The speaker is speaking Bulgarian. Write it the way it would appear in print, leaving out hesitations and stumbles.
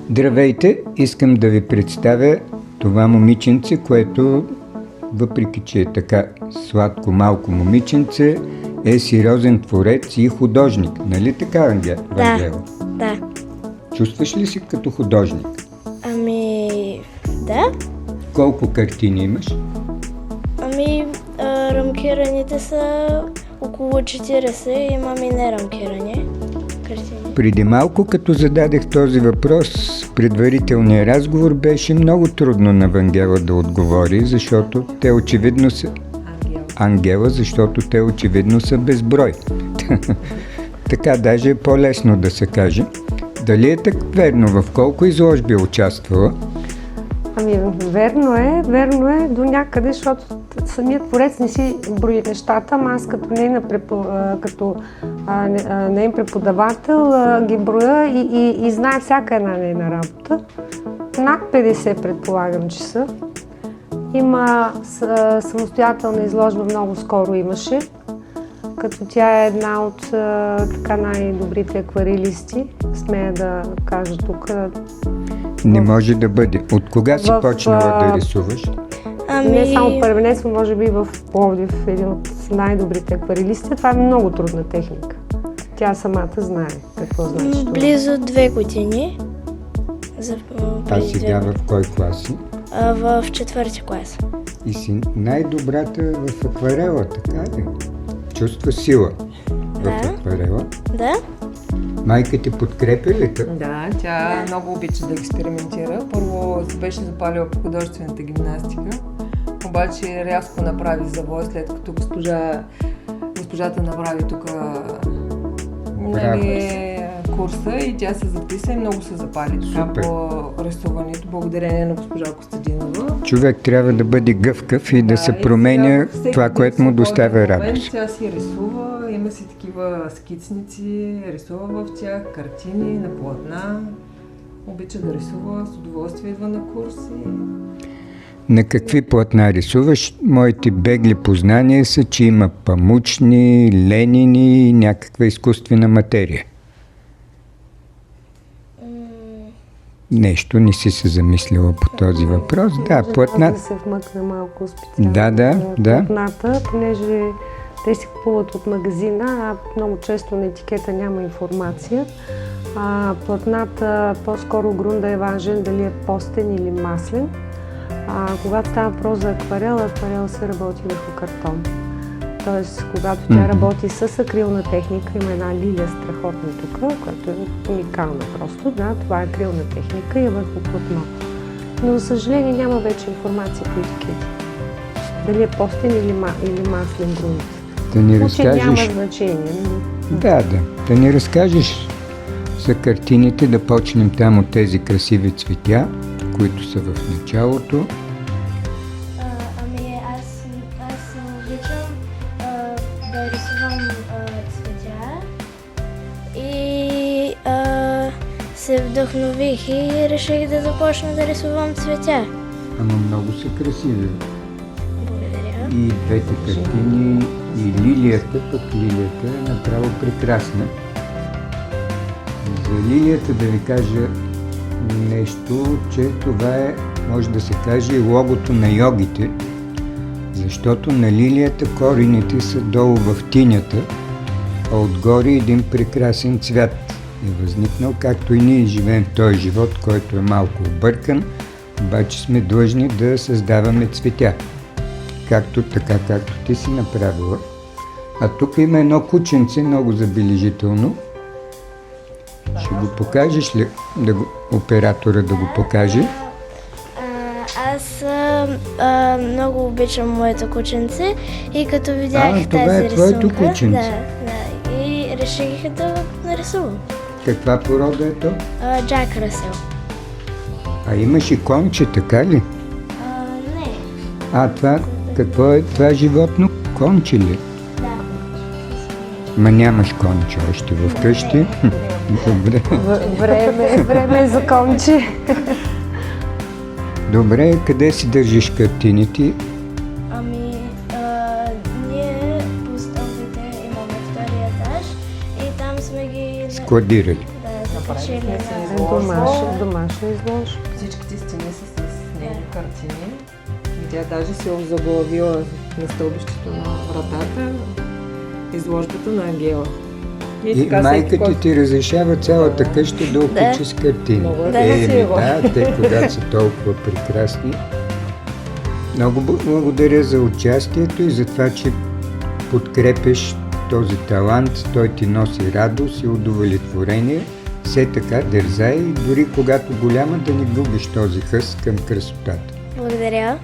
Здравейте! Искам да ви представя това момиченце, което, въпреки че е така сладко малко момиченце, е сериозен творец и художник. Нали така, Вангела? Да. Чувстваш ли се като художник? Да. Колко картини имаш? Рамкираните са около 40, имам и нерамкирани картини. Преди малко, като зададех този въпрос, предварителният разговор беше много трудно на Вангела да отговори, защото те очевидно са... Ангела, защото те очевидно са безброй. Така даже е по-лесно да се каже. Дали е така верно? В колко изложби е участвала? Верно е до някъде, защото самият творец не си брои нещата, ама аз като нейн преподавател ги броя и знае всяка една нейна работа. Над 50 предполагам, че са. Има самостоятелна изложба, много скоро имаше, като тя е една от така най-добрите акварелисти, смея да кажа тук. Не може да бъде. От кога си почнала да рисуваш? Не само първенец, може би в Пловдив, един от най-добрите акварелисти. Това е много трудна техника. Тя самата знае какво значи това. Близо 2 години. А сега в кой клас си? В 4-ти клас. И си най-добрата в акварела, така ли? Чувства сила в акварела? Да. Майка ти подкрепя ли те? Да, тя много обича да експериментира. Първо се беше запалила по художествената гимнастика, обаче рязко направи завой, след като госпожата направи тук курса и тя се записа и много се запали така по рисуването, благодарение на госпожа Костадинова. Човек трябва да бъде гъвкав и да се променя това, което му доставя радост. Тя си рисува, има си такива скицници, рисува в тях, картини на платна, обича да рисува, с удоволствие идва на курси. На какви платна рисуваш? Моите бегли познания са, че има памучни, ленини и някаква изкуствена материя. Нещо не си се замислила по този въпрос. Да, платна... Да се вмъкне малко специално. Да. Платната, понеже те си купуват от магазина, а много често на етикета няма информация. Платната, по-скоро грунда е важен, дали е постен или маслен. Когато става въпрос за акварел се работи върху картон. Тоест, когато тя работи с акрилна техника, има една лилия страхотна тук, която е уникална просто. Да, това е акрилна техника и е върху платно. Но, за съжаление, няма вече информация по етикети. Дали е постен или маслен грунт. Да ни разкажеш... няма значение. Да ни разкажеш за картините, да почнем там от тези красиви цветя, които са в началото. Аз обичам да рисувам цветя и се вдъхнових и реших да започна да рисувам цветя. Ама много са красиви. Благодаря. И двете картини, и лилията е направо прекрасна. За лилията да ви кажа нещо, че това е, може да се каже, логото на йогите, защото на лилията корените са долу в тинята, а отгоре един прекрасен цвят е възникнал, както и ние живеем в този живот, който е малко объркан, обаче сме длъжни да създаваме цветя, както ти си направила. А тук има едно кученце, много забележително. Ще го покажеш ли, оператора да го покаже? Аз много обичам моето кученце и като видях това тази е твоето рисунка, кученце. и реших да го нарисувам. Каква порода е то? Джак Ръсел. А имаш и конче, така ли? Не. Това какво е? Това е животно? Конче ли? Да. Ма нямаш конче още вкъщи. Добре. Време е за конче. Добре, къде си държиш картините? Ние по стълбите имаме втория етаж и там сме ги Складирали. Да, направихме си Домашна изложба. Всичките стени са с нейни картини. И тя даже си озаглавила на стълбището на вратата изложбата на Ангела. И майка ти разрешава цялата къща да окучи с картини. Много те когато са толкова прекрасни. Много благодаря за участието и за това, че подкрепяш този талант. Той ти носи радост и удовлетворение. Все така дързай и дори когато голяма да не губиш този хъс към красотата. Благодаря.